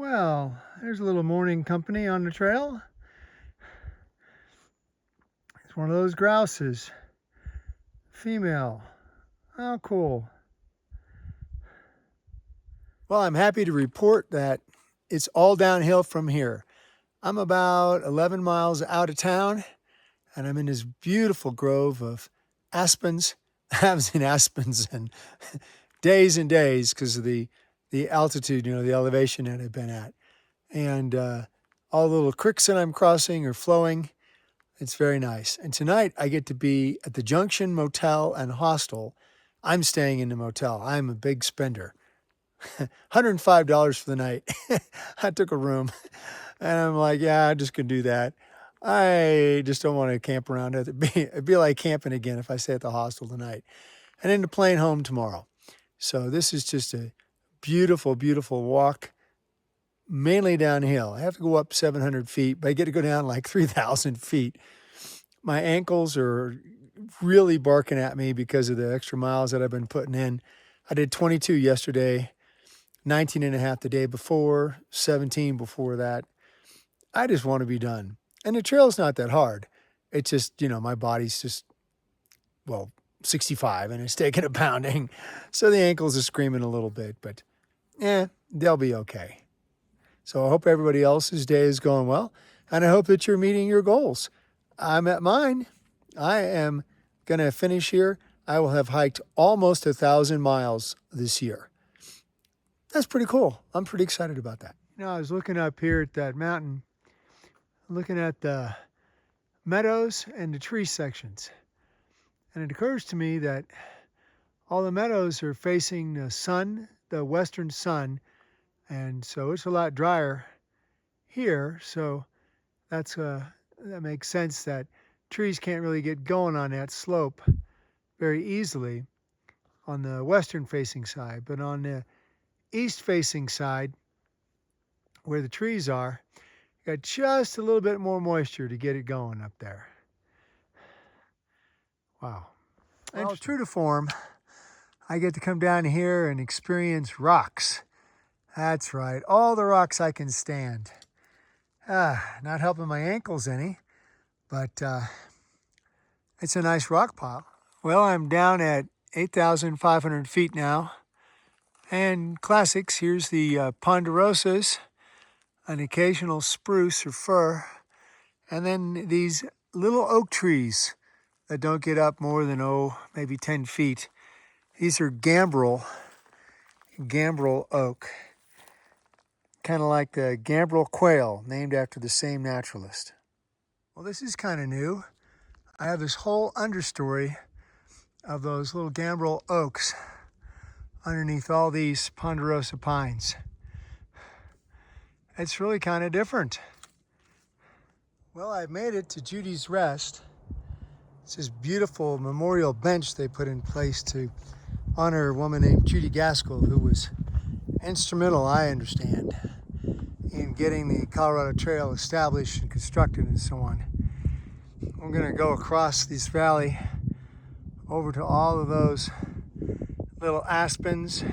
Well, there's a little morning company on the trail. It's one of those grouses. Female. Oh, cool. Well, I'm happy to report that it's all downhill from here. I'm about 11 miles out of town, and I'm in this beautiful grove of aspens. I haven't seen aspens in days and days because of the altitude, the elevation that I've been at. And all the little creeks that I'm crossing are flowing. It's very nice. And tonight I get to be at the Junction Motel and Hostel. I'm staying in the motel. I'm a big spender. $105 for the night. I took a room and I'm like, yeah, I'm just going to do that. I just don't want to camp around it. It'd be like camping again if I stay at the hostel tonight. And then the plane home tomorrow. So this is just a beautiful, beautiful walk, mainly downhill. I have to go up 700 feet, but I get to go down like 3,000 feet. My ankles are really barking at me because of the extra miles that I've been putting in. I did 22 yesterday, 19 and a half the day before, 17 before that. I just want to be done. And the trail's not that hard. It's just, my body's just, 65 and it's taking a pounding. So the ankles are screaming a little bit, but they'll be okay. So I hope everybody else's day is going well. And I hope that you're meeting your goals. I'm at mine. I am going to finish here. I will have hiked almost 1,000 miles this year. That's pretty cool. I'm pretty excited about that. I was looking up here at that mountain, looking at the meadows and the tree sections. And it occurs to me that all the meadows are facing the sun, the western sun. And so it's a lot drier here. So that makes sense that trees can't really get going on that slope very easily on the western facing side. But on the east facing side, where the trees are, you got just a little bit more moisture to get it going up there. Wow. Well, true to form, I get to come down here and experience rocks. That's right, all the rocks I can stand. Not helping my ankles any, but it's a nice rock pile. Well, I'm down at 8,500 feet now. And classics, here's the ponderosas, an occasional spruce or fir, and then these little oak trees that don't get up more than, maybe 10 feet. These are gambrel oak, kind of like the gambrel quail, named after the same naturalist. Well, this is kind of new. I have this whole understory of those little gambrel oaks underneath all these ponderosa pines. It's really kind of different. Well, I've made it to Judy's Rest. It's this beautiful memorial bench they put in place to honor a woman named Judy Gaskell, who was instrumental, I understand, in getting the Colorado Trail established and constructed and so on. I'm going to go across this valley over to all of those little aspens.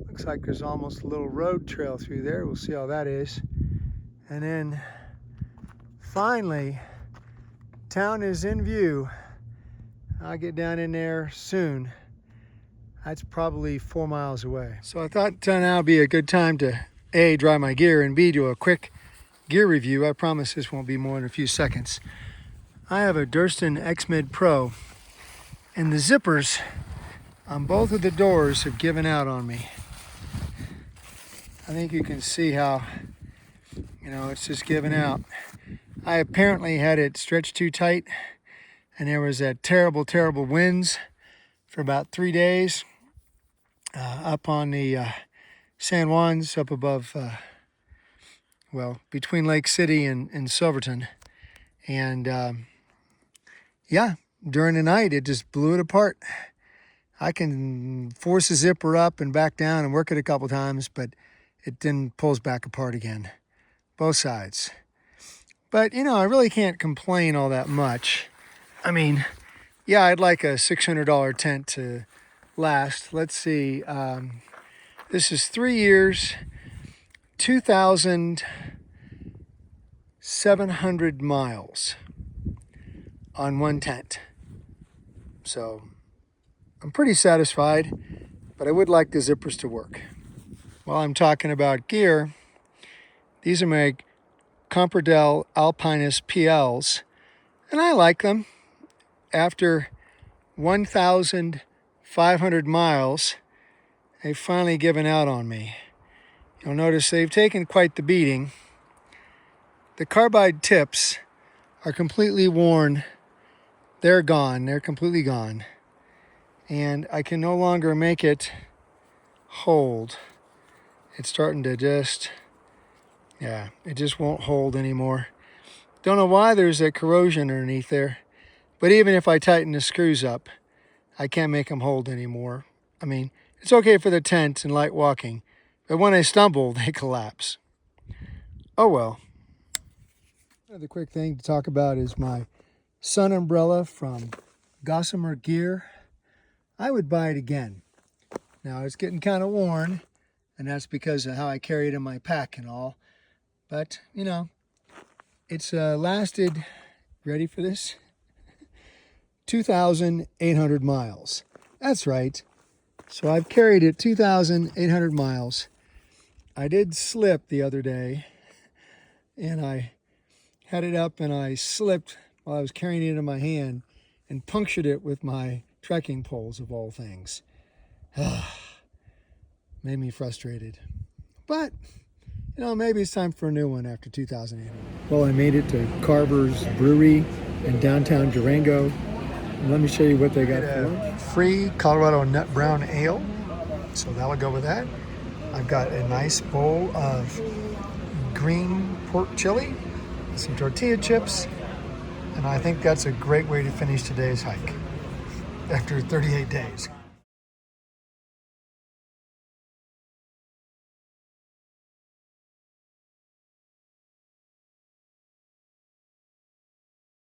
Looks like there's almost a little road trail through there. We'll see how that is. And then finally, town is in view. I'll get down in there soon. That's probably 4 miles away. So I thought now would be a good time to A, dry my gear, and B, do a quick gear review. I promise this won't be more than a few seconds. I have a Durston X-Mid Pro, and the zippers on both of the doors have given out on me. I think you can see how, it's just giving out. I apparently had it stretched too tight, and there was that terrible, terrible winds for about 3 days up on the San Juans, up above, between Lake City and Silverton. And during the night, it just blew it apart. I can force the zipper up and back down and work it a couple times, but it then pulls back apart again, both sides. But, I really can't complain all that much. I mean, I'd like a $600 tent to last. Let's see. This is 3 years, 2,700 miles on one tent. So I'm pretty satisfied, but I would like the zippers to work. While I'm talking about gear, these are my Compradel Alpinus PLs, and I like them. After 1,500 miles, they've finally given out on me. You'll notice they've taken quite the beating. The carbide tips are completely worn. They're gone. They're completely gone. And I can no longer make it hold. It's starting to just, yeah, it just won't hold anymore. Don't know why there's a corrosion underneath there. But even if I tighten the screws up, I can't make them hold anymore. I mean, it's okay for the tent and light walking, but when I stumble, they collapse. Oh well. Another quick thing to talk about is my sun umbrella from Gossamer Gear. I would buy it again. Now it's getting kind of worn, and that's because of how I carry it in my pack and all. But, you know, it's lasted, ready for this? 2,800 miles. That's right. So I've carried it 2,800 miles. I did slip the other day, and I had it up and I slipped while I was carrying it in my hand and punctured it with my trekking poles, of all things. Made me frustrated. But, you know, maybe it's time for a new one after 2008. Well, I made it to Carver's Brewery in downtown Durango. And let me show you what they got for lunch. Free Colorado Nut Brown Ale. So that'll go with that. I've got a nice bowl of green pork chili, some tortilla chips, and I think that's a great way to finish today's hike after 38 days.